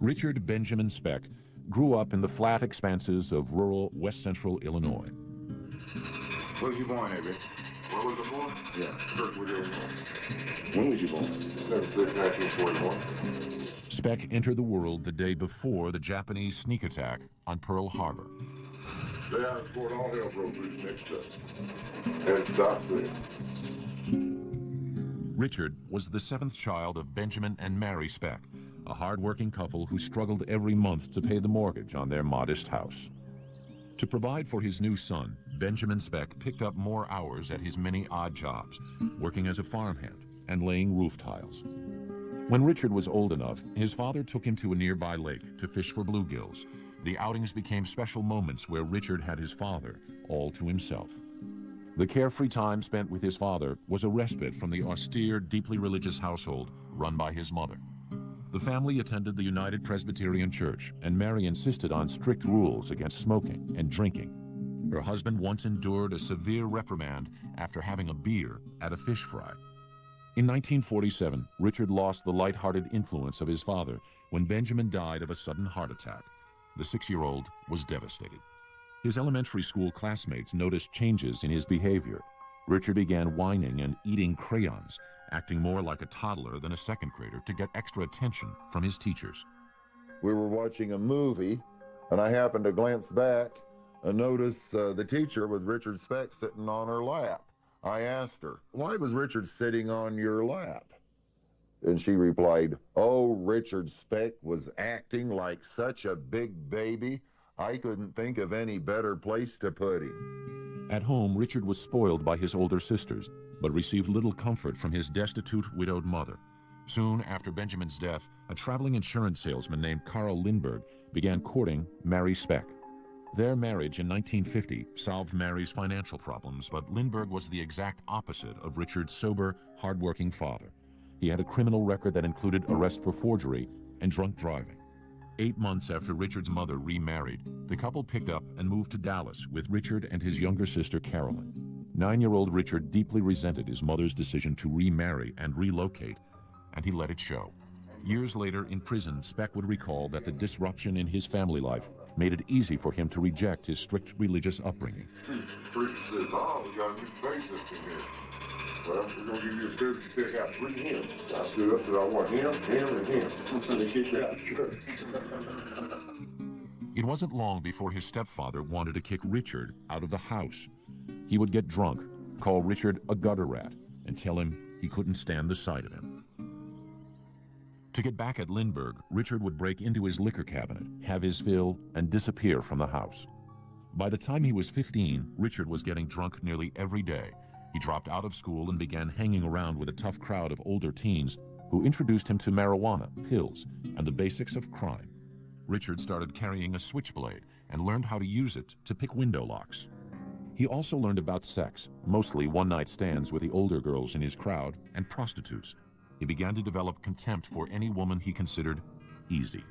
Richard Benjamin Speck grew up in the flat expanses of rural west-central Illinois. Where was you born at, Rich? Where was I born? Yeah. Kirkwood, Illinois. When was you born? 1941. Speck entered the world the day before the Japanese sneak attack on Pearl Harbor. Day out in Fort, all hell broke loose next to us. And it stopped there. Richard was the seventh child of Benjamin and Mary Speck, a hard-working couple who struggled every month to pay the mortgage on their modest house. To provide for his new son, Benjamin Speck picked up more hours at his many odd jobs, working as a farmhand and laying roof tiles. When Richard was old enough, his father took him to a nearby lake to fish for bluegills. The outings became special moments where Richard had his father all to himself. The carefree time spent with his father was a respite from the austere, deeply religious household run by his mother. The family attended the United Presbyterian Church, and Mary insisted on strict rules against smoking and drinking. Her husband once endured a severe reprimand after having a beer at a fish fry. In 1947, Richard lost the light-hearted influence of his father when Benjamin died of a sudden heart attack. The 6-year-old was devastated. His elementary school classmates noticed changes in his behavior. Richard began whining and eating crayons, acting more like a toddler than a second grader to get extra attention from his teachers. We were watching a movie, and I happened to glance back and notice the teacher with Richard Speck sitting on her lap. I asked her, "Why was Richard sitting on your lap?" And she replied, "Oh, Richard Speck was acting like such a big baby. I couldn't think of any better place to put him." At home, Richard was spoiled by his older sisters, but received little comfort from his destitute, widowed mother. Soon after Benjamin's death, a traveling insurance salesman named Carl Lindbergh began courting Mary Speck. Their marriage in 1950 solved Mary's financial problems, but Lindbergh was the exact opposite of Richard's sober, hard-working father. He had a criminal record that included arrest for forgery and drunk driving. 8 months after Richard's mother remarried, the couple picked up and moved to Dallas with Richard and his younger sister Carolyn. 9-year-old Richard deeply resented his mother's decision to remarry and relocate, and he let it show. Years later in prison, Speck would recall that the disruption in his family life made it easy for him to reject his strict religious upbringing. Preacher says, "Oh, we got a new bassist in here. Well, we're going to give you a Thursday to pick out 3 hymns." I stood up and said, "I want him, and him." They kicked me out of church. It wasn't long before his stepfather wanted to kick Richard out of the house. He would get drunk, call Richard a gutter rat, and tell him he couldn't stand the sight of him. To get back at Lindbergh, Richard would break into his liquor cabinet, have his fill, and disappear from the house. By the time he was 15, Richard was getting drunk nearly every day. He dropped out of school and began hanging around with a tough crowd of older teens who introduced him to marijuana, pills, and the basics of crime. Richard started carrying a switchblade and learned how to use it to pick window locks. He also learned about sex, mostly one-night stands with the older girls in his crowd and prostitutes. He began to develop contempt for any woman he considered easy.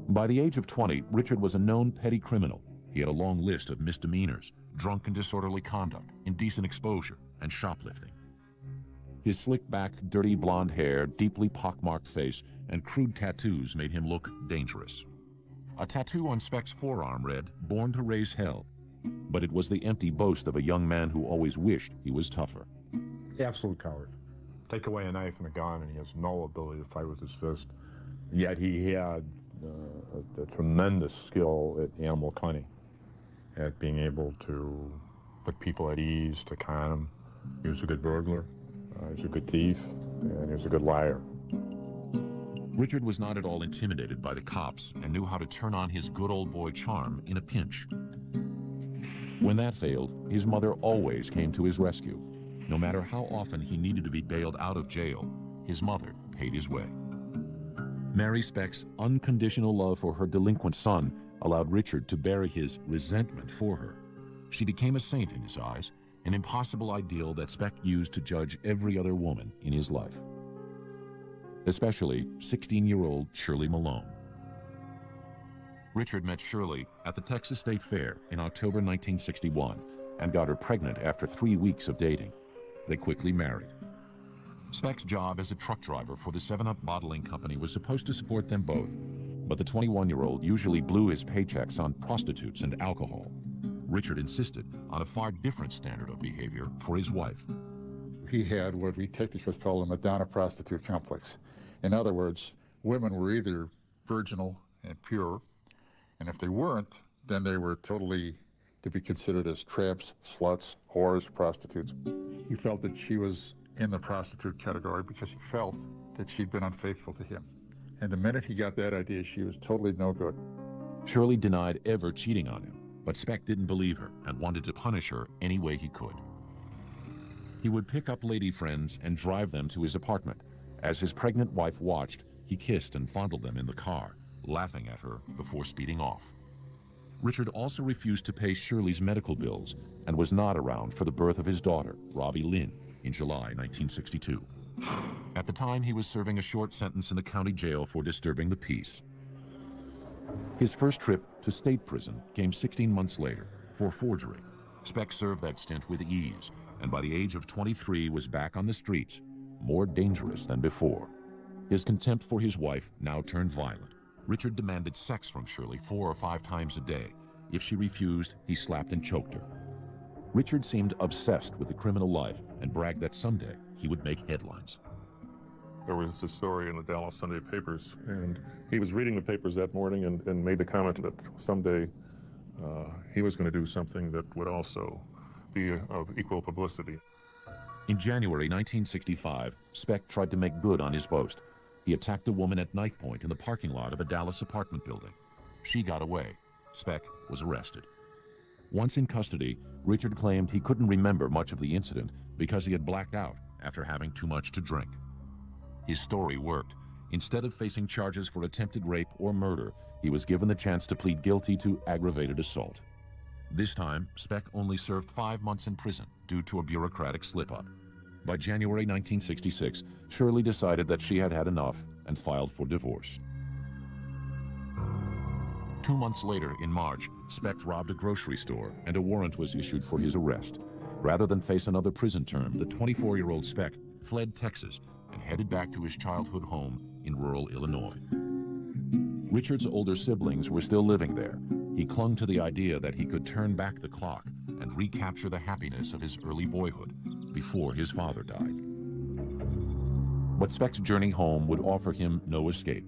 By the age of 20, Richard was a known petty criminal. He had a long list of misdemeanors, drunk and disorderly conduct, indecent exposure, and shoplifting. His slick-back, dirty blonde hair, deeply pockmarked face, and crude tattoos made him look dangerous. A tattoo on Speck's forearm read, "Born to raise hell," but it was the empty boast of a young man who always wished he was tougher. Absolute coward. Take away a knife and a gun, and he has no ability to fight with his fist. Yet he had a tremendous skill at animal cunning, at being able to put people at ease, to con them. He was a good burglar, he was a good thief, and he was a good liar. Richard was not at all intimidated by the cops and knew how to turn on his good old boy charm in a pinch. When that failed, his mother always came to his rescue. No matter how often he needed to be bailed out of jail, his mother paid his way. Mary Speck's unconditional love for her delinquent son allowed Richard to bury his resentment for her. She became a saint in his eyes, an impossible ideal that Speck used to judge every other woman in his life, especially 16-year-old Shirley Malone. Richard met Shirley at the Texas State Fair in October 1961 and got her pregnant after 3 weeks of dating. They quickly married. Speck's job as a truck driver for the 7-Up bottling company was supposed to support them both, but the 21-year-old usually blew his paychecks on prostitutes and alcohol. Richard insisted on a far different standard of behavior for his wife. He had what we technically call a Madonna prostitute complex. In other words, women were either virginal and pure, and if they weren't, then they were totally to be considered as tramps, sluts, whores, prostitutes. He felt that she was in the prostitute category because he felt that she'd been unfaithful to him. And the minute he got that idea, she was totally no good. Shirley denied ever cheating on him, but Speck didn't believe her and wanted to punish her any way he could. He would pick up lady friends and drive them to his apartment. As his pregnant wife watched, he kissed and fondled them in the car, laughing at her before speeding off. Richard also refused to pay Shirley's medical bills and was not around for the birth of his daughter, Robbie Lynn, in July 1962. At the time, he was serving a short sentence in the county jail for disturbing the peace. His first trip to state prison came 16 months later for forgery. Speck served that stint with ease, and by the age of 23 was back on the streets, more dangerous than before. His contempt for his wife now turned violent. Richard demanded sex from Shirley 4 or 5 times a day. If she refused, he slapped and choked her. Richard seemed obsessed with the criminal life and bragged that someday he would make headlines. There was a story in the Dallas Sunday papers, and he was reading the papers that morning and made the comment that someday he was going to do something that would also be of equal publicity. In January 1965, Speck tried to make good on his boast. He attacked a woman at knife point in the parking lot of a Dallas apartment building. She got away. Speck was arrested. Once in custody, Richard claimed he couldn't remember much of the incident because he had blacked out after having too much to drink. His story worked. Instead of facing charges for attempted rape or murder, he was given the chance to plead guilty to aggravated assault. This time, Speck only served 5 months in prison due to a bureaucratic slip-up. By January 1966, Shirley decided that she had had enough and filed for divorce. 2 months later, in March, Speck robbed a grocery store and a warrant was issued for his arrest. Rather than face another prison term, the 24-year-old Speck fled Texas and headed back to his childhood home in rural Illinois. Richard's older siblings were still living there. He clung to the idea that he could turn back the clock and recapture the happiness of his early boyhood before his father died. But Speck's journey home would offer him no escape.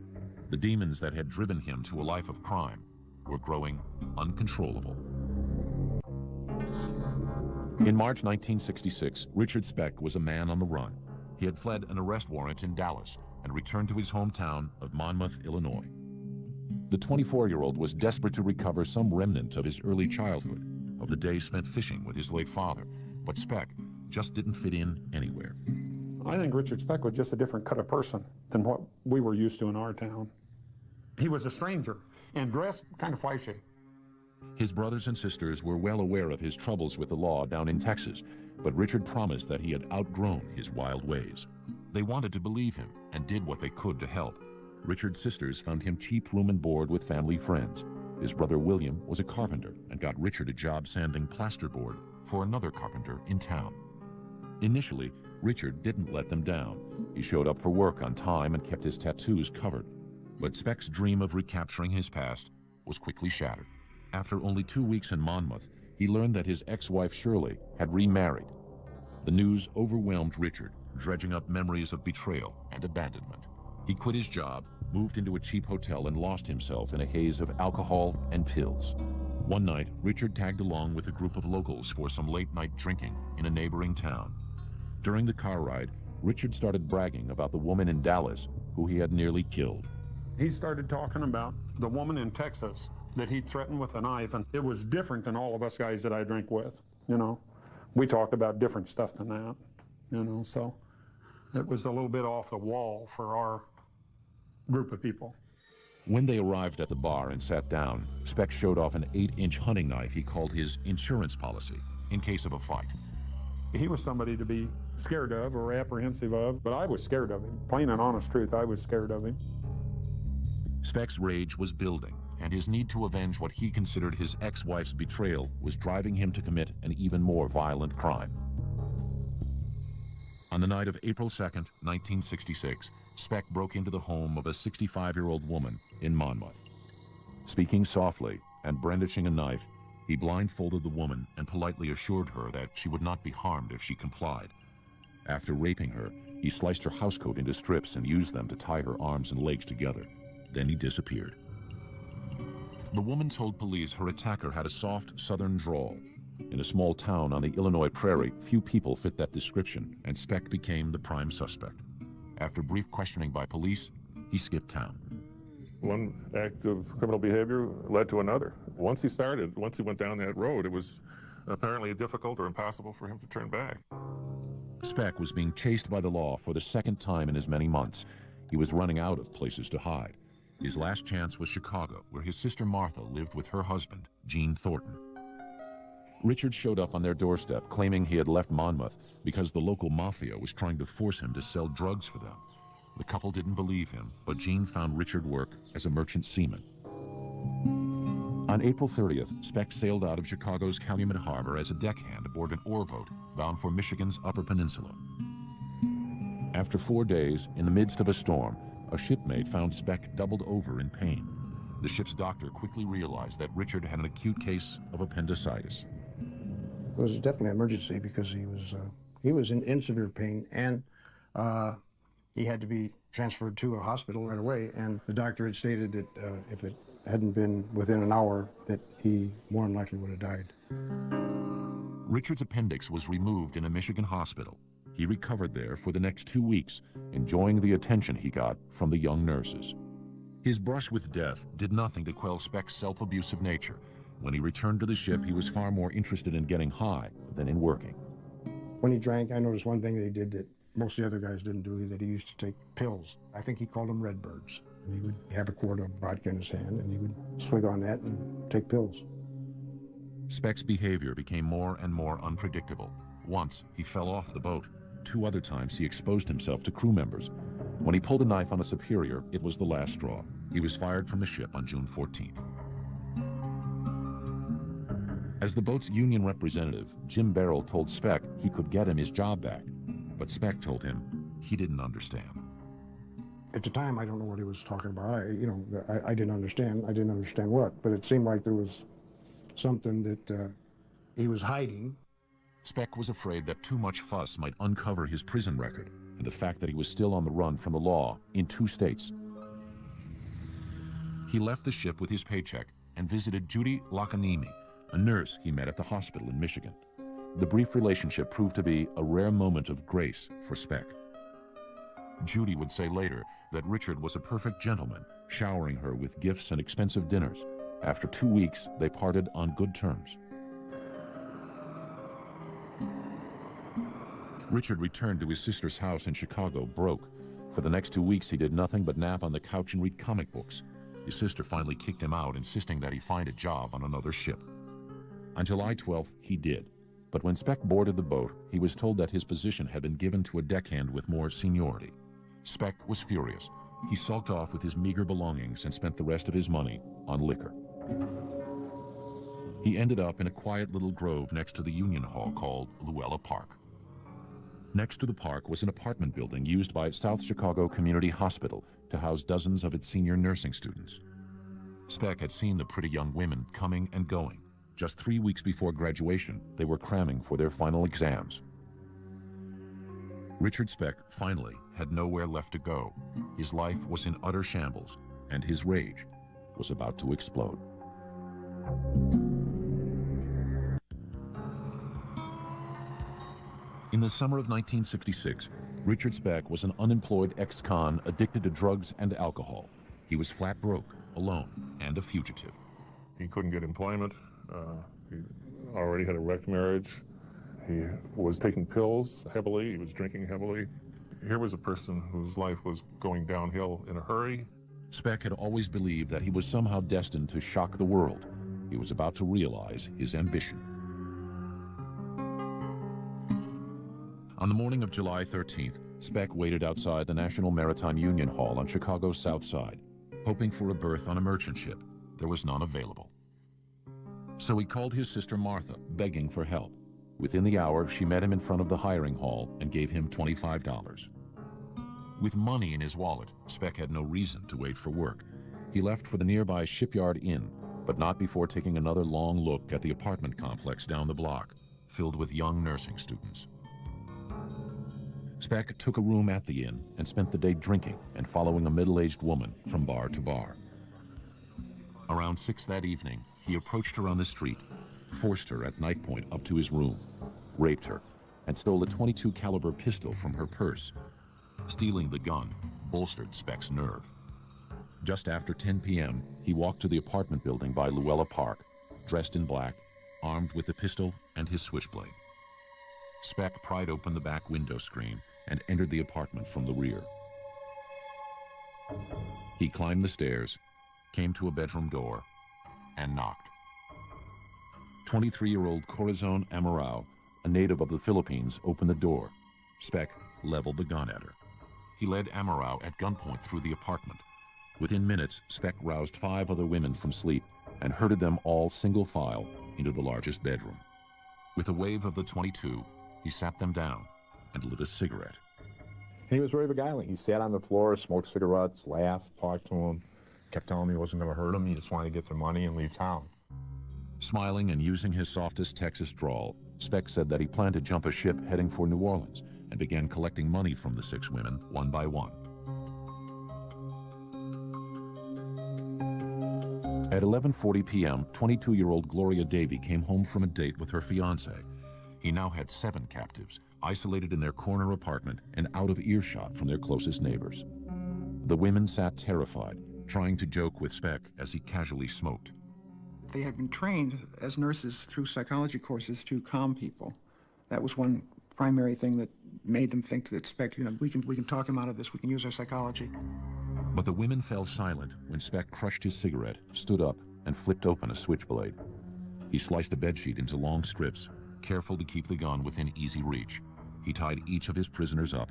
The demons that had driven him to a life of crime were growing uncontrollable. In March 1966, Richard Speck was a man on the run. He had fled an arrest warrant in Dallas and returned to his hometown of Monmouth, Illinois. The 24-year-old was desperate to recover some remnant of his early childhood, of the days spent fishing with his late father, but Speck just didn't fit in anywhere. I think Richard Speck was just a different cut of person than what we were used to in our town. He was a stranger and dressed kind of flashy. His brothers and sisters were well aware of his troubles with the law down in Texas, but Richard promised that he had outgrown his wild ways. They wanted to believe him and did what they could to help. Richard's sisters found him cheap room and board with family friends. His brother William was a carpenter and got Richard a job sanding plasterboard for another carpenter in town. Initially, Richard didn't let them down. He showed up for work on time and kept his tattoos covered. But Speck's dream of recapturing his past was quickly shattered. After only 2 weeks in Monmouth, he learned that his ex-wife Shirley had remarried. The news overwhelmed Richard, dredging up memories of betrayal and abandonment. He quit his job, moved into a cheap hotel, and lost himself in a haze of alcohol and pills. One night, Richard tagged along with a group of locals for some late-night drinking in a neighboring town. During the car ride, Richard started bragging about the woman in Dallas who he had nearly killed. He started talking about the woman in Texas that he threatened with a knife, and it was different than all of us guys that I drink with, you know. We talked about different stuff than that, you know, so it was a little bit off the wall for our group of people. When they arrived at the bar and sat down, Speck showed off an 8-inch hunting knife he called his insurance policy in case of a fight. He was somebody to be scared of or apprehensive of, but I was scared of him. Plain and honest truth, I was scared of him. Speck's rage was building, and his need to avenge what he considered his ex-wife's betrayal was driving him to commit an even more violent crime. On the night of April 2nd, 1966, Speck broke into the home of a 65-year-old woman in Monmouth. Speaking softly and brandishing a knife, he blindfolded the woman and politely assured her that she would not be harmed if she complied. After raping her, he sliced her housecoat into strips and used them to tie her arms and legs together. Then he disappeared. The woman told police her attacker had a soft southern drawl. In a small town on the Illinois prairie, few people fit that description, and Speck became the prime suspect. After brief questioning by police, he skipped town. One act of criminal behavior led to another. Once he went down that road, it was apparently difficult or impossible for him to turn back. Speck was being chased by the law for the second time in as many months. He was running out of places to hide. His last chance was Chicago, where his sister Martha lived with her husband, Gene Thornton. Richard showed up on their doorstep, claiming he had left Monmouth because the local mafia was trying to force him to sell drugs for them. The couple didn't believe him, but Gene found Richard work as a merchant seaman. On April 30th, Speck sailed out of Chicago's Calumet Harbor as a deckhand aboard an ore boat bound for Michigan's Upper Peninsula. After 4 days, in the midst of a storm, a shipmate found Speck doubled over in pain. The ship's doctor quickly realized that Richard had an acute case of appendicitis. It was definitely an emergency because he was in severe pain, and he had to be transferred to a hospital right away. And the doctor had stated that if it hadn't been within an hour, that he more than likely would have died. Richard's appendix was removed in a Michigan hospital. He recovered there for the next 2 weeks, enjoying the attention he got from the young nurses. His brush with death did nothing to quell Speck's self-abusive nature. When he returned to the ship, he was far more interested in getting high than in working. When he drank, I noticed one thing that he did that most of the other guys didn't do, that he used to take pills. I think he called them Redbirds. And he would have a quart of vodka in his hand, and he would swig on that and take pills. Speck's behavior became more and more unpredictable. Once, he fell off the boat. 2 other times, he exposed himself to crew members. When he pulled a knife on a superior, it was the last straw. He was fired from the ship on June 14th. As the boat's union representative, Jim Barrell told Speck he could get him his job back, but Speck told him he didn't understand. At the time, I don't know what he was talking about. I didn't understand. I didn't understand what, but it seemed like there was something that he was hiding. Speck was afraid that too much fuss might uncover his prison record and the fact that he was still on the run from the law in 2 states. He left the ship with his paycheck and visited Judy Lacanimi, a nurse he met at the hospital in Michigan. The brief relationship proved to be a rare moment of grace for Speck. Judy would say later that Richard was a perfect gentleman, showering her with gifts and expensive dinners. After 2 weeks, they parted on good terms. Richard returned to his sister's house in Chicago broke. For the next 2 weeks, he did nothing but nap on the couch and read comic books. His sister finally kicked him out, insisting that he find a job on another ship. On July 12th, he did. But when Speck boarded the boat, he was told that his position had been given to a deckhand with more seniority. Speck was furious. He sulked off with his meager belongings and spent the rest of his money on liquor. He ended up in a quiet little grove next to the Union Hall called Luella Park. Next to the park was an apartment building used by South Chicago Community Hospital to house dozens of its senior nursing students. Speck had seen the pretty young women coming and going. Just 3 weeks before graduation, they were cramming for their final exams. Richard Speck finally had nowhere left to go. His life was in utter shambles, and his rage was about to explode. In the summer of 1966, Richard Speck was an unemployed ex-con addicted to drugs and alcohol. He was flat broke, alone, and a fugitive. He couldn't get employment. He already had a wrecked marriage. He was taking pills heavily. He was drinking heavily. Here was a person whose life was going downhill in a hurry. Speck had always believed that he was somehow destined to shock the world. He was about to realize his ambition. On the morning of July 13th, Speck waited outside the National Maritime Union Hall on Chicago's South Side, hoping for a berth on a merchant ship. There was none available. So he called his sister Martha, begging for help. Within the hour, she met him in front of the hiring hall and gave him $25. With money in his wallet, Speck had no reason to wait for work. He left for the nearby Shipyard Inn, but not before taking another long look at the apartment complex down the block, filled with young nursing students. Speck took a room at the inn and spent the day drinking and following a middle-aged woman from bar to bar. Around 6 that evening, he approached her on the street, forced her at knife point up to his room, raped her, and stole a .22 caliber pistol from her purse. Stealing the gun bolstered Speck's nerve. Just after 10 p.m., he walked to the apartment building by Luella Park, dressed in black, armed with the pistol and his switchblade. Speck pried open the back window screen and entered the apartment from the rear. He climbed the stairs, came to a bedroom door, and knocked. 23-year-old Corazon Amorao, a native of the Philippines, opened the door. Speck leveled the gun at her. He led Amorao at gunpoint through the apartment. Within minutes, Speck roused 5 other women from sleep and herded them all single file into the largest bedroom. With a wave of the .22, he sat them down and lit a cigarette. He was very beguiling. He sat on the floor, smoked cigarettes, laughed, talked to him, kept telling me he wasn't going to hurt him. He just wanted to get their money and leave town. Smiling and using his softest Texas drawl, Speck said that he planned to jump a ship heading for New Orleans and began collecting money from the 6 women one by one. At 11:40 p.m., 22-year-old Gloria Davy came home from a date with her fiancé. He now had 7 captives, isolated in their corner apartment and out of earshot from their closest neighbors. The women sat terrified, trying to joke with Speck as he casually smoked. They had been trained as nurses through psychology courses to calm people. That was one primary thing that made them think that Speck, we can talk him out of this, we can use our psychology. But the women fell silent when Speck crushed his cigarette, stood up, and flipped open a switchblade. He sliced a bedsheet into long strips, careful to keep the gun within easy reach. He tied each of his prisoners up,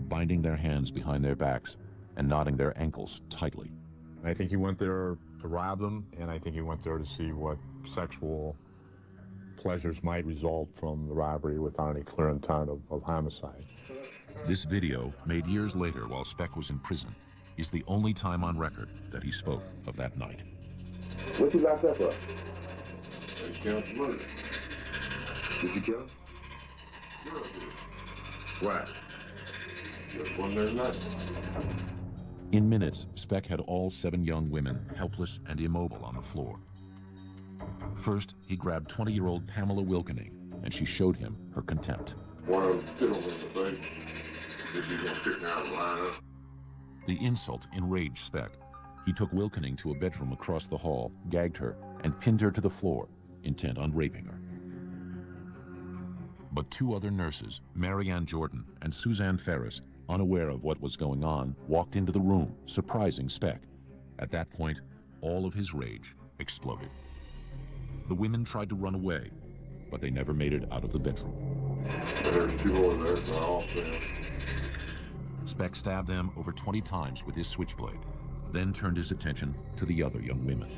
binding their hands behind their backs and knotting their ankles tightly. I think he went there to rob them, and I think he went there to see what sexual pleasures might result from the robbery without any clear intent of homicide. This video, made years later while Speck was in prison, is the only time on record that he spoke of that night. What you locked up for? They counts murder. Did you kill him? Sure I did. Why? Just one that night. In minutes, Speck had all 7 young women helpless and immobile on the floor. First, he grabbed 20-year-old Pamela Wilkening, and she showed him her contempt. One of them hit him in the face. If he's gonna kick me out of the lineup. The insult enraged Speck. He took Wilkening to a bedroom across the hall, gagged her, and pinned her to the floor, intent on raping her. But 2 other nurses, Mary Ann Jordan and Suzanne Ferris, unaware of what was going on, walked into the room, surprising Speck. At that point, all of his rage exploded. The women tried to run away, but they never made it out of the bedroom. There's 2 over there, so I'll stand. Speck stabbed them over 20 times with his switchblade, then turned his attention to the other young women.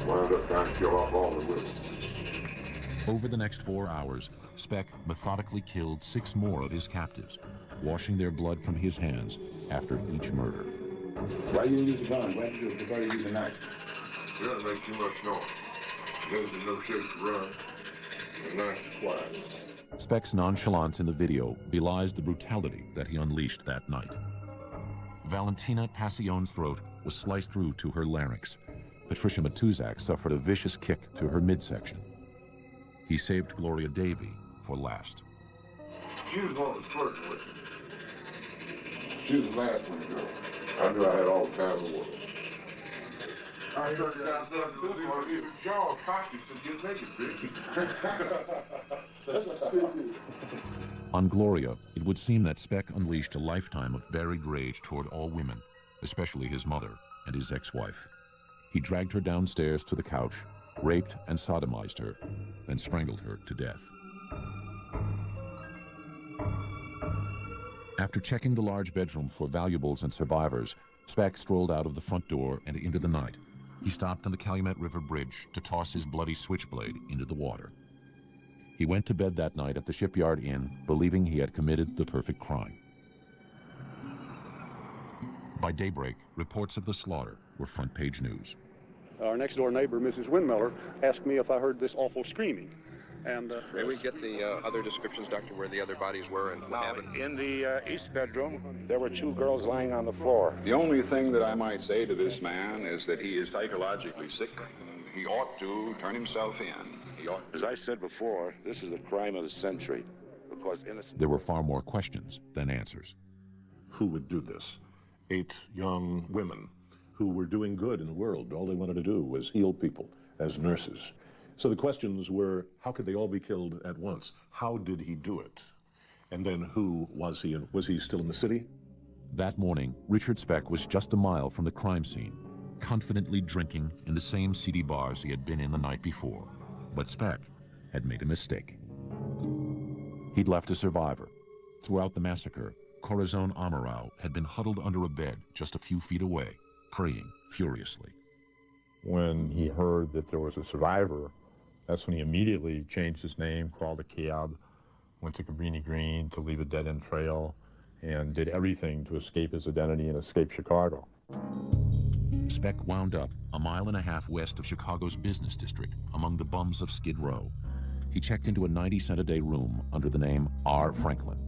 Wound up trying to kill off all the women. Over the next 4 hours, Speck methodically killed 6 more of his captives, washing their blood from his hands after each murder. Why you didn't use the gun? Why did you prefer to use the knife? It doesn't make too much noise. There's no shape to run. The knife is quiet. Speck's nonchalance in the video belies the brutality that he unleashed that night. Valentina Passion's throat was sliced through to her larynx. Patricia Matuzak suffered a vicious kick to her midsection. He saved Gloria Davy for last. She was one of the first with me. She was the last one to go. I knew I had all the time in the world. I heard you down there to do this. If y'all cocky, so get naked, bitch. On Gloria, it would seem that Speck unleashed a lifetime of buried rage toward all women, especially his mother and his ex-wife. He dragged her downstairs to the couch, raped and sodomized her, then strangled her to death. After checking the large bedroom for valuables and survivors, Speck strolled out of the front door and into the night. He stopped on the Calumet River Bridge to toss his bloody switchblade into the water. He went to bed that night at the Shipyard Inn, believing he had committed the perfect crime. By daybreak, reports of the slaughter were front-page news. Our next-door neighbor, Mrs. Windmiller, asked me if I heard this awful screaming. And may we get the other descriptions, Doctor, where the other bodies were and what happened? In the east bedroom, there were 2 girls lying on the floor. The only thing that I might say to this man is that he is psychologically sick. He ought to turn himself in. He ought. As I said before, this is the crime of the century, because innocent. There were far more questions than answers. Who would do this? 8 young women who were doing good in the world. All they wanted to do was heal people as nurses. So the questions were, how could they all be killed at once? How did he do it? And then who was he, and was he still in the city? That morning, Richard Speck was just a mile from the crime scene, confidently drinking in the same seedy bars he had been in the night before. But Speck had made a mistake. He'd left a survivor. Throughout the massacre, Corazon Amarau had been huddled under a bed just a few feet away, praying furiously. When he heard that there was a survivor, that's when he immediately changed his name, called a cab, went to Cabrini Green to leave a dead-end trail, and did everything to escape his identity and escape Chicago. Speck wound up a mile and a half west of Chicago's business district, among the bums of Skid Row. He checked into a 90-cent-a-day room under the name R. Franklin.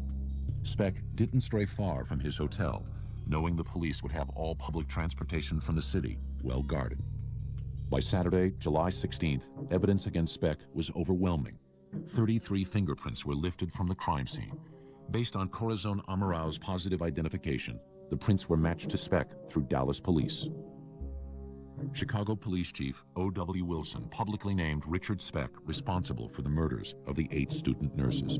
Speck didn't stray far from his hotel, knowing the police would have all public transportation from the city well guarded. By Saturday, July 16th, evidence against Speck was overwhelming. 33 fingerprints were lifted from the crime scene. Based on Corazon Amarau's positive identification, the prints were matched to Speck through Dallas police. Chicago Police Chief O.W. Wilson publicly named Richard Speck responsible for the murders of the 8 student nurses.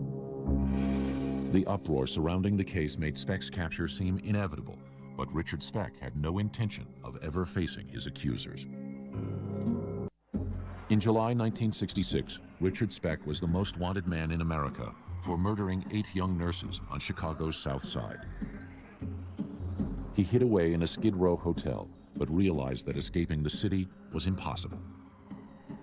The uproar surrounding the case made Speck's capture seem inevitable, but Richard Speck had no intention of ever facing his accusers. In July 1966, Richard Speck was the most wanted man in America for murdering 8 young nurses on Chicago's South Side. He hid away in a Skid Row hotel, but realized that escaping the city was impossible.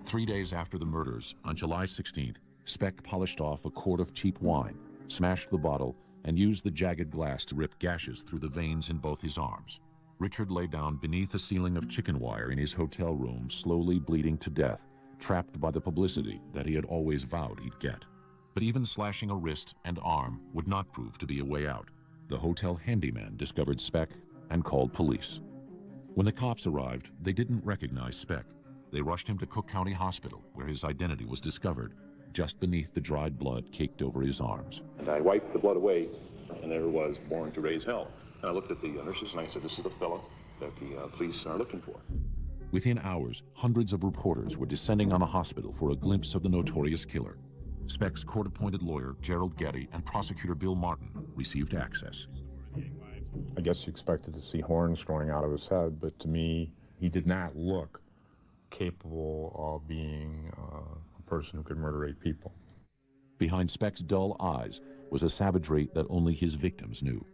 3 days after the murders, on July 16th, Speck polished off a quart of cheap wine, smashed the bottle, and used the jagged glass to rip gashes through the veins in both his arms. Richard lay down beneath a ceiling of chicken wire in his hotel room, slowly bleeding to death, trapped by the publicity that he had always vowed he'd get. But even slashing a wrist and arm would not prove to be a way out. The hotel handyman discovered Speck and called police. When the cops arrived, they didn't recognize Speck. They rushed him to Cook County Hospital, where his identity was discovered, just beneath the dried blood caked over his arms. And I wiped the blood away, and there was Born to Raise Hell. And I looked at the nurses and I said, this is the fellow that the police are looking for. Within hours, hundreds of reporters were descending on the hospital for a glimpse of the notorious killer. Speck's court-appointed lawyer, Gerald Getty, and prosecutor Bill Martin received access. I guess you expected to see horns growing out of his head, but to me, he did not look capable of being a person who could murder 8 people. Behind Speck's dull eyes was a savagery that only his victims knew.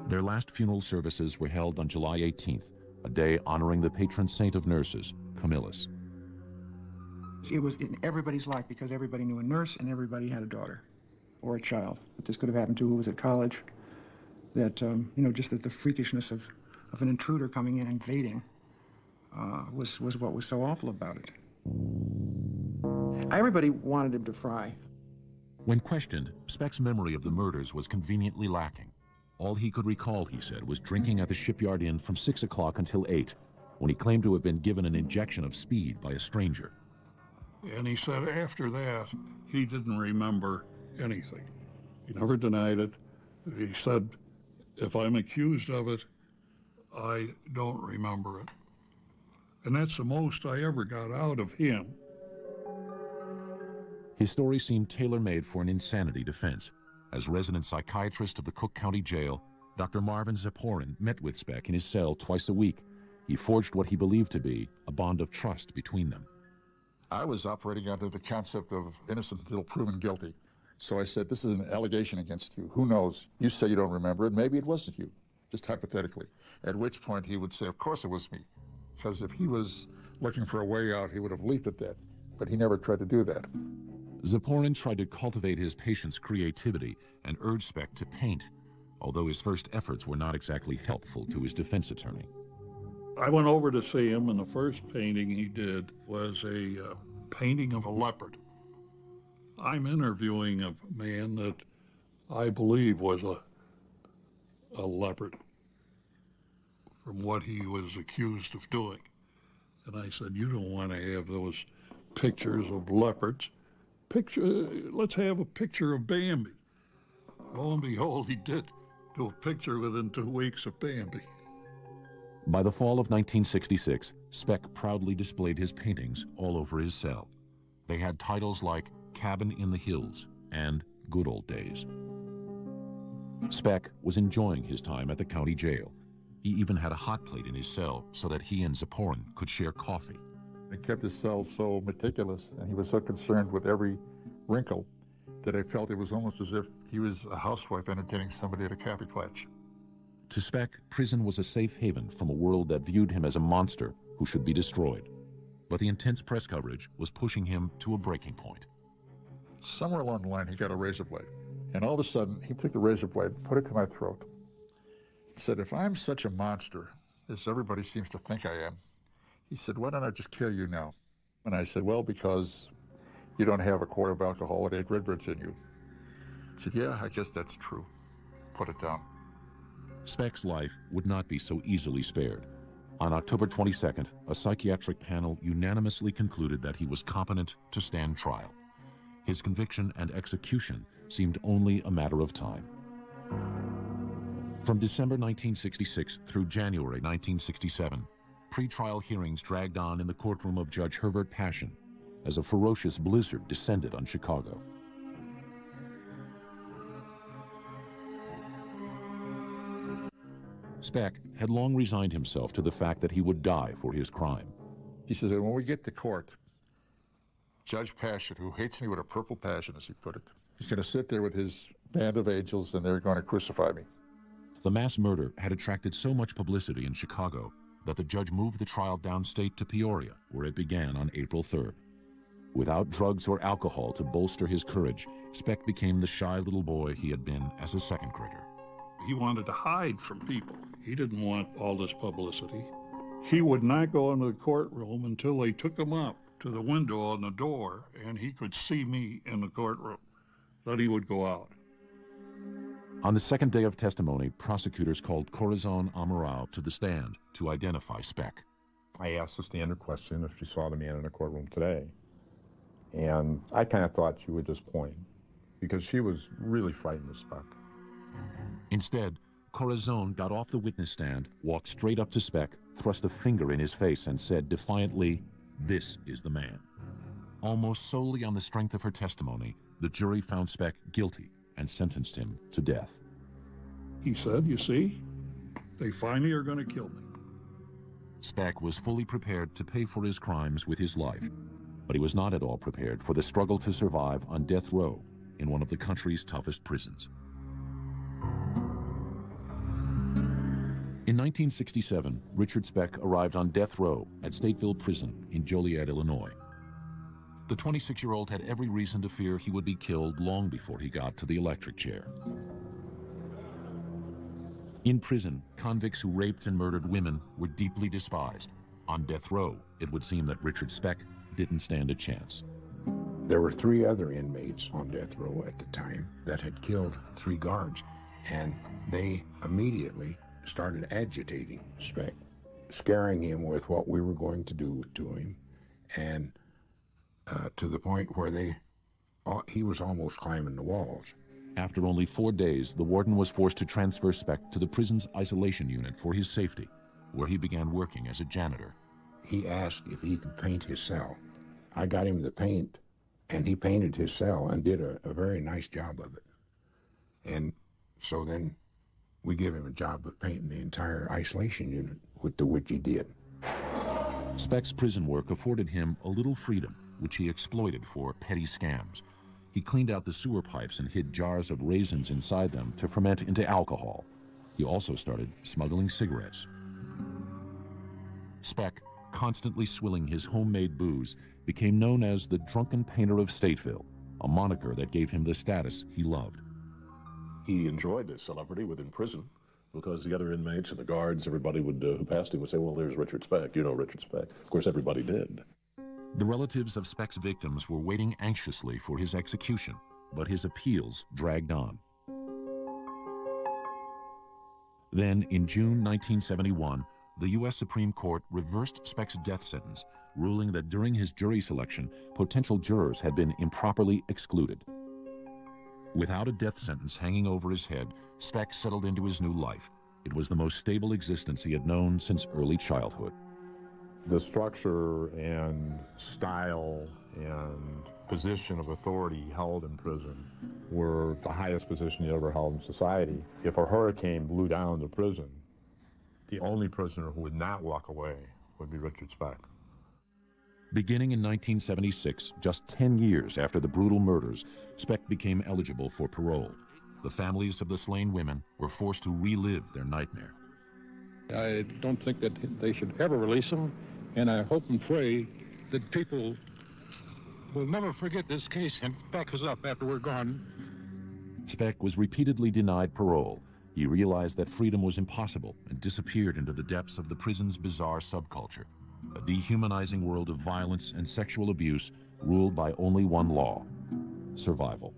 Their last funeral services were held on July 18th, a day honoring the patron saint of nurses, Camillus. It was in everybody's life because everybody knew a nurse and everybody had a daughter or a child that this could have happened to who was at college. That, just that the freakishness of an intruder coming in invading was what was so awful about it. Everybody wanted him to fry. When questioned, Speck's memory of the murders was conveniently lacking. All he could recall, he said, was drinking at the Shipyard Inn from 6 o'clock until 8, when he claimed to have been given an injection of speed by a stranger. And he said after that, he didn't remember anything. He never denied it. He said, if I'm accused of it, I don't remember it. And that's the most I ever got out of him. His story seemed tailor-made for an insanity defense. As resident psychiatrist of the Cook County Jail, Dr. Marvin Zaporin met with Speck in his cell twice a week. He forged what he believed to be a bond of trust between them. I was operating under the concept of innocent until proven guilty. So I said, this is an allegation against you. Who knows? You say you don't remember it. Maybe it wasn't you, just hypothetically. At which point he would say, of course it was me. Because if he was looking for a way out, he would have leaped at that. But he never tried to do that. Zaporin tried to cultivate his patient's creativity and urged Speck to paint, although his first efforts were not exactly helpful to his defense attorney. I went over to see him, and the first painting he did was a painting of a leopard. I'm interviewing a man that I believe was a leopard from what he was accused of doing. And I said, you don't want to have those pictures of leopards. Let's have a picture of Bambi. Lo and behold, he did do a picture within 2 weeks of Bambi. By the fall of 1966, Speck proudly displayed his paintings all over his cell. They had titles like Cabin in the Hills and Good Old Days. Speck was enjoying his time at the county jail. He even had a hot plate in his cell so that he and Zaporin could share coffee. He kept his cell so meticulous, and he was so concerned with every wrinkle that I felt it was almost as if he was a housewife entertaining somebody at a cabbage patch. To Speck, prison was a safe haven from a world that viewed him as a monster who should be destroyed. But the intense press coverage was pushing him to a breaking point. Somewhere along the line, he got a razor blade. And all of a sudden, he took the razor blade, put it to my throat, and said, if I'm such a monster, as everybody seems to think I am, he said, why don't I just kill you now? And I said, well, because you don't have a quart of alcohol and 8 Redbirds in you. He said, yeah, I guess that's true. Put it down. Speck's life would not be so easily spared. On October 22nd, a psychiatric panel unanimously concluded that he was competent to stand trial. His conviction and execution seemed only a matter of time. From December 1966 through January 1967, pre-trial hearings dragged on in the courtroom of Judge Herbert Passion as a ferocious blizzard descended on Chicago. Speck had long resigned himself to the fact that he would die for his crime. He says that when we get to court, Judge Passion, who hates me with a purple passion, as he put it, he's going to sit there with his band of angels and they're going to crucify me. The mass murder had attracted so much publicity in Chicago that the judge moved the trial downstate to Peoria, where it began on April 3rd. Without drugs or alcohol to bolster his courage, Speck became the shy little boy he had been as a second grader. He wanted to hide from people. He didn't want all this publicity. He would not go into the courtroom until they took him up to the window on the door and he could see me in the courtroom. Then he would go out. On the second day of testimony, prosecutors called Corazon Amaral to the stand to identify Speck. I asked the standard question if she saw the man in the courtroom today. And I kind of thought she would just point, because she was really frightened of Speck. Instead, Corazon got off the witness stand, walked straight up to Speck, thrust a finger in his face, and said defiantly, "This is the man." Almost solely on the strength of her testimony, the jury found Speck guilty and sentenced him to death. He said, you see, they finally are going to kill me. Speck was fully prepared to pay for his crimes with his life, but he was not at all prepared for the struggle to survive on death row in one of the country's toughest prisons. In 1967, Richard Speck arrived on death row at Stateville Prison in Joliet, Illinois. The 26-year-old had every reason to fear he would be killed long before he got to the electric chair. In prison, convicts who raped and murdered women were deeply despised. On death row, it would seem that Richard Speck didn't stand a chance. There were 3 other inmates on death row at the time that had killed 3 guards, and they immediately started agitating Speck, scaring him with what we were going to do to him, and to the point where he was almost climbing the walls. After only 4 days, the warden was forced to transfer Speck to the prison's isolation unit for his safety, where he began working as a janitor. He asked if he could paint his cell. I got him the paint, and he painted his cell and did a very nice job of it. And so then we give him a job of painting the entire isolation unit, which he did. Speck's prison work afforded him a little freedom, which he exploited for petty scams. He cleaned out the sewer pipes and hid jars of raisins inside them to ferment into alcohol. He also started smuggling cigarettes. Speck constantly swilling his homemade booze, became known as the Drunken Painter of Stateville, a moniker that gave him the status he loved. He enjoyed his celebrity within prison because the other inmates and the guards, everybody who passed him would say, well, there's Richard Speck. You know Richard Speck. Of course, everybody did. The relatives of Speck's victims were waiting anxiously for his execution, but his appeals dragged on. Then, in June 1971, the U.S. Supreme Court reversed Speck's death sentence, ruling that during his jury selection, potential jurors had been improperly excluded. Without a death sentence hanging over his head, Speck settled into his new life. It was the most stable existence he had known since early childhood. The structure and style and position of authority held in prison were the highest position you ever held in society. If a hurricane blew down the prison, the only prisoner who would not walk away would be Richard Speck. Beginning in 1976, just 10 years after the brutal murders, Speck became eligible for parole. The families of the slain women were forced to relive their nightmare. I don't think that they should ever release him, and I hope and pray that people will never forget this case and back us up after we're gone. Speck was repeatedly denied parole. He realized that freedom was impossible and disappeared into the depths of the prison's bizarre subculture, a dehumanizing world of violence and sexual abuse ruled by only one law: survival.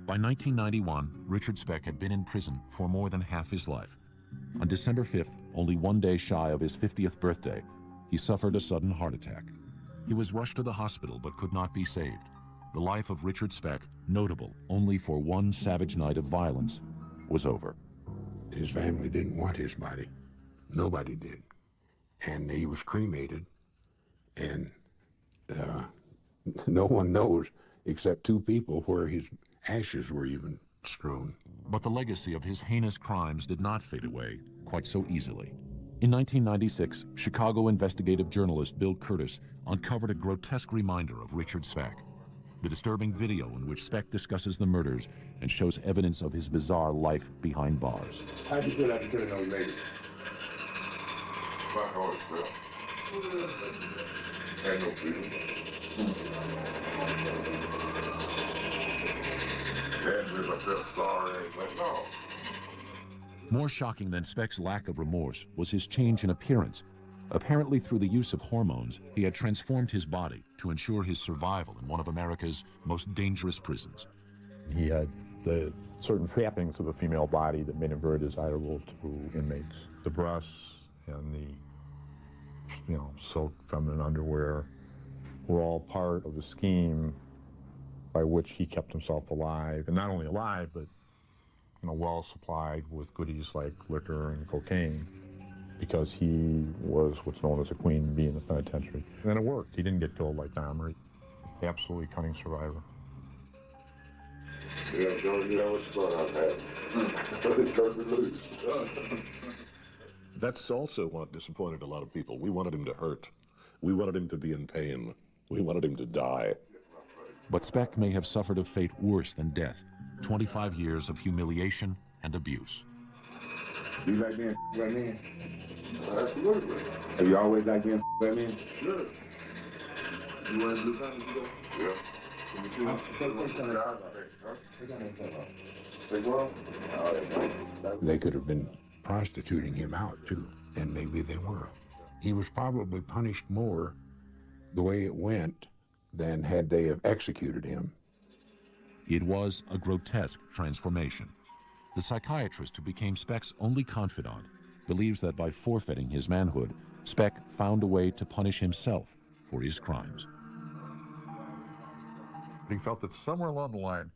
By 1991, Richard Speck had been in prison for more than half his life. On December 5th, only one day shy of his 50th birthday, he suffered a sudden heart attack. He was rushed to the hospital but could not be saved. The life of Richard Speck, notable only for one savage night of violence, was over. His family didn't want his body. Nobody did. And he was cremated, and no one knows except two people where his ashes were even strewn. But the legacy of his heinous crimes did not fade away quite so easily. In 1996, Chicago investigative journalist Bill Curtis uncovered a grotesque reminder of Richard Speck. The disturbing video in which Speck discusses the murders and shows evidence of his bizarre life behind bars. How'd you feel after killing those ladies? My heart fell. Had no feeling. Dad knew I felt sorry, but no. More shocking than Speck's lack of remorse was his change in appearance. Apparently through the use of hormones, he had transformed his body to ensure his survival in one of America's most dangerous prisons. He had the certain trappings of a female body that made him very desirable to inmates. The breasts and the, silk feminine underwear were all part of the scheme by which he kept himself alive, and not only alive, but well supplied with goodies like liquor and cocaine, because he was what's known as a queen bee in the penitentiary. And it worked. He didn't get killed like Dahmer. Absolutely cunning survivor. Yeah, don't you know what's fun I've had? That's also what disappointed a lot of people. We wanted him to hurt. We wanted him to be in pain. We wanted him to die. But Speck may have suffered a fate worse than death: 25 years of humiliation and abuse. Do you like being right man? Absolutely. Have you always liked being right man? Sure. You want to do something? Yeah. They could have been prostituting him out, too, and maybe they were. He was probably punished more the way it went than had they have executed him. It was a grotesque transformation. The psychiatrist who became Speck's only confidant believes that by forfeiting his manhood, Speck found a way to punish himself for his crimes. He felt that somewhere along the line,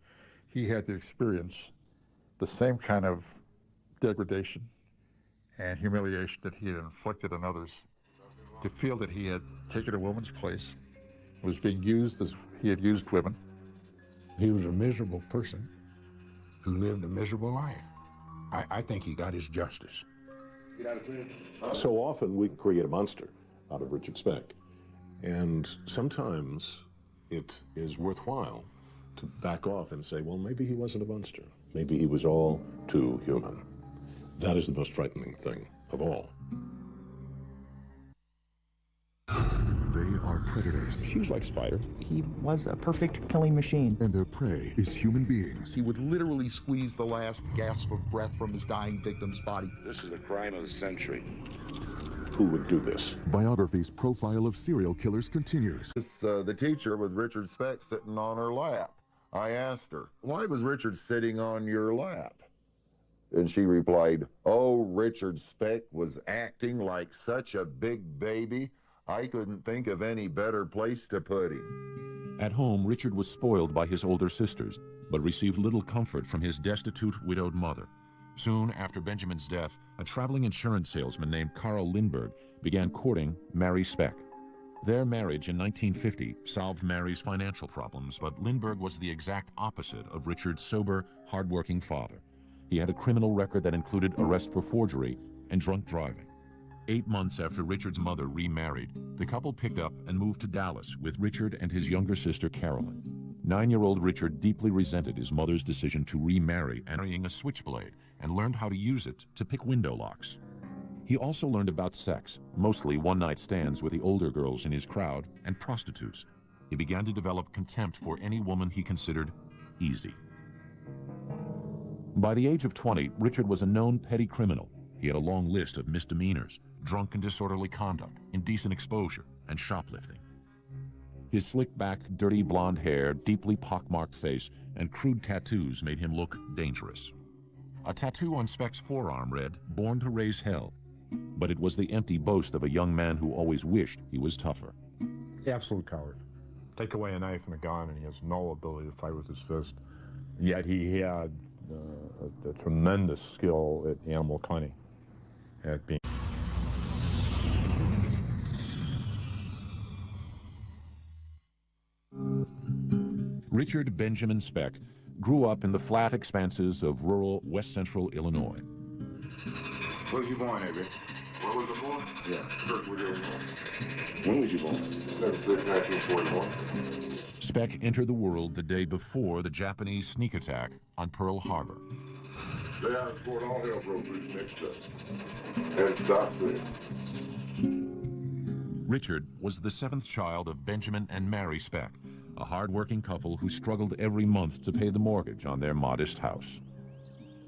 he had to experience the same kind of degradation and humiliation that he had inflicted on others. To feel that he had taken a woman's place, was being used as he had used women. He was a miserable person who lived a miserable life. I think he got his justice. So often we create a monster out of Richard Speck, and sometimes it is worthwhile to back off and say, well, maybe he wasn't a monster. Maybe he was all too human. That is the most frightening thing of all. predators. She was like Spider. He was a perfect killing machine. And their prey is human beings. He would literally squeeze the last gasp of breath from his dying victim's body. This is the crime of the century. Who would do this? Biography's profile of serial killers continues. The teacher with Richard Speck sitting on her lap. I asked her, why was Richard sitting on your lap? And she replied, oh, Richard Speck was acting like such a big baby. I couldn't think of any better place to put him. At home, Richard was spoiled by his older sisters, but received little comfort from his destitute, widowed mother. Soon after Benjamin's death, a traveling insurance salesman named Carl Lindbergh began courting Mary Speck. Their marriage in 1950 solved Mary's financial problems, but Lindbergh was the exact opposite of Richard's sober, hardworking father. He had a criminal record that included arrest for forgery and drunk driving. 8 months after Richard's mother remarried, the couple picked up and moved to Dallas with Richard and his younger sister Carolyn. 9-year-old Richard deeply resented his mother's decision to remarry, carrying a switchblade, and learned how to use it to pick window locks. He also learned about sex, mostly one-night stands with the older girls in his crowd and prostitutes. He began to develop contempt for any woman he considered easy. By the age of 20, Richard was a known petty criminal. He had a long list of misdemeanors, drunk and disorderly conduct, indecent exposure, and shoplifting. His slick-back, dirty blonde hair, deeply pockmarked face, and crude tattoos made him look dangerous. A tattoo on Speck's forearm read, "Born to raise hell," but it was the empty boast of a young man who always wished he was tougher. Absolute coward. Take away a knife and a gun, and he has no ability to fight with his fist. Yet he had a tremendous skill at animal cunning, at being. Richard Benjamin Speck grew up in the flat expanses of rural west-central Illinois. Where was you born at, Rick? Where was I born? Yeah. Kirkwood, Illinois. When was you born? 1941. Speck entered the world the day before the Japanese sneak attack on Pearl Harbor. Day I was born, all hell broke loose next day. And stopped there. Richard was the 7th child of Benjamin and Mary Speck, a hard-working couple who struggled every month to pay the mortgage on their modest house.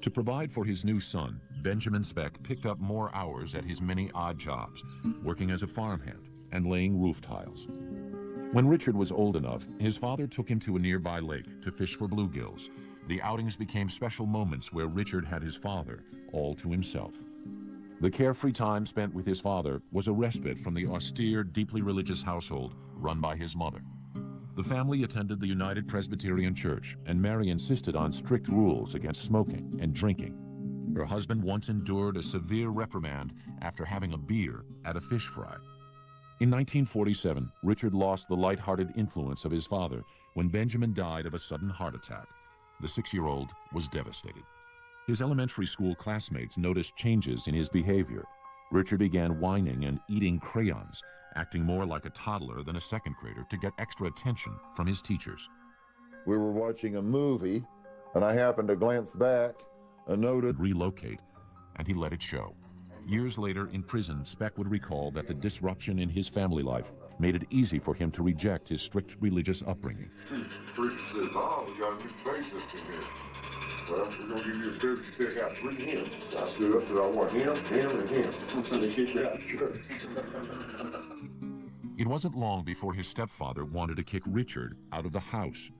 To provide for his new son, Benjamin Speck picked up more hours at his many odd jobs, working as a farmhand and laying roof tiles. When Richard was old enough, his father took him to a nearby lake to fish for bluegills. The outings became special moments where Richard had his father all to himself. The carefree time spent with his father was a respite from the austere, deeply religious household run by his mother. The family attended the United Presbyterian Church, and Mary insisted on strict rules against smoking and drinking. Her husband once endured a severe reprimand after having a beer at a fish fry. In 1947, Richard lost the light-hearted influence of his father when Benjamin died of a sudden heart attack. The 6-year-old was devastated. His elementary school classmates noticed changes in his behavior. Richard began whining and eating crayons, acting more like a toddler than a second grader to get extra attention from his teachers. We were watching a movie, and I happened to glance back and noted relocate, and he let it show. Years later in prison, Speck would recall that the disruption in his family life made it easy for him to reject his strict religious upbringing. Preacher says, oh, we got a new bassist in here. Well, we're going to give you a service to take out 3 hymns. I stood up and said, I want him, and him. They kicked me out of church. It wasn't long before his stepfather wanted to kick Richard out of the house.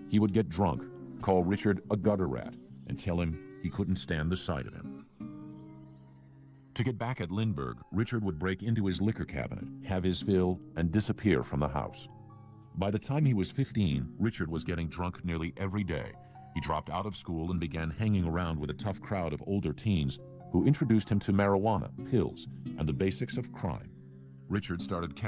He would get drunk, call Richard a gutter rat, and tell him he couldn't stand the sight of him. To get back at Lindbergh, Richard would break into his liquor cabinet, have his fill, and disappear from the house. By the time he was 15, Richard was getting drunk nearly every day. He dropped out of school and began hanging around with a tough crowd of older teens who introduced him to marijuana, pills, and the basics of crime. Richard started